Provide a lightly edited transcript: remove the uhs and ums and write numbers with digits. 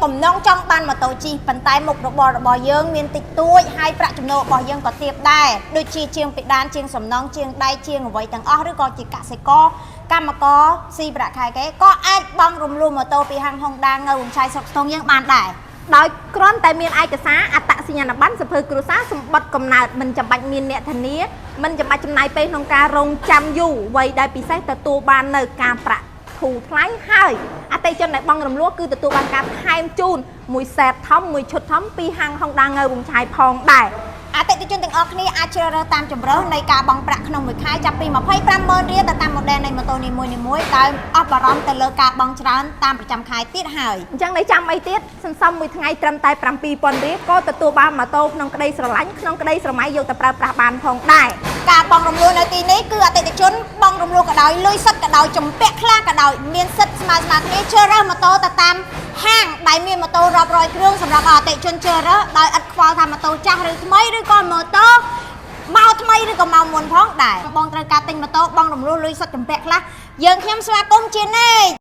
បំណងចង់បានម៉ូតូជិះប៉ុន្តែមុខរបររបស់យើងមានតិចតួចហើយប្រាក់ចំណូលរបស់យើងក៏ទាបដែរដូចជាជាងពេដានជាងសំណងជាងដៃជាងអ្វីទាំងអស់ឬក៏ជាកសិករកម្មករស៊ីប្រាក់ខែគេក៏អាចបង់រំលោះម៉ូតូពីហាង Honda នៅវង្ស័យស្រុកស្ទងយើងបានដែរដោយគ្រាន់តែមានឯកសារអត្តសញ្ញាណប័ណ្ណសភៅគ្រួសារសម្បត្តិកំណើតមិនចាំបាច់មានអ្នកធានាមិនចាំបាច់ចំណាយពេលក្នុងការរងចាំយូរអ្វីដែលពិសេសទទួលបាននៅការប្រាក់ធូរថ្លៃហើយអតិថិជនដែលបង់រំលោះគឺទទួលបានការថែមជូនមួយសេតធំមួយឈុតធំពីហាង Honda នៅវង្ស័យផងដែរអតិថិជនទាំងអស់គ្នាអាចជ្រើសរើសតាមជម្រើសនៃការបង់ប្រាក់ក្នុងមួយខែចាប់ពី 25,000 រៀលទៅតាម model នៃម៉ូតូនីមួយៗដោយអស់បារម្ភទៅលើការបង់ច្រើនតាមប្រចាំខែទៀតហើយអញ្ចឹងនៅចាំអីទៀតសន្សំមួយថ្ងៃត្រឹមតែ 7,000 រៀលក៏ទទួលបានម៉ូតូក្នុងក្តីស្រឡាញ់ក្នុងក្តីស្រមៃយកទៅប្រើប្រាស់បានផងដែរការបង់រំលោះនៅទីនេះគឺអតិថិជនបង់រំលោះក៏ដោយលុយសិតក៏ដោយជំពាក់ខ្លះក៏ដោយមានសិទ្ធស្មើៗគ្នាជ្រើសរើសម៉ូតូទៅតាមហាងដែលមានម៉ូតូរាប់រយគ្រឿងសម្រាប់អតិថិជនជ្រើសរើសដោយឥតខ្វល់ថាម៉ូតូចាស់ឬថ្មីឬក៏ម៉ូតូមកថ្មីឬក៏មកមុនផងដែរបងត្រូវការទិញម៉ូតូបង់រំលោះលុយសុទ្ធចម្ពាក់ខ្លះយើងខ្ញុំស្វាគមន៍ជាណែក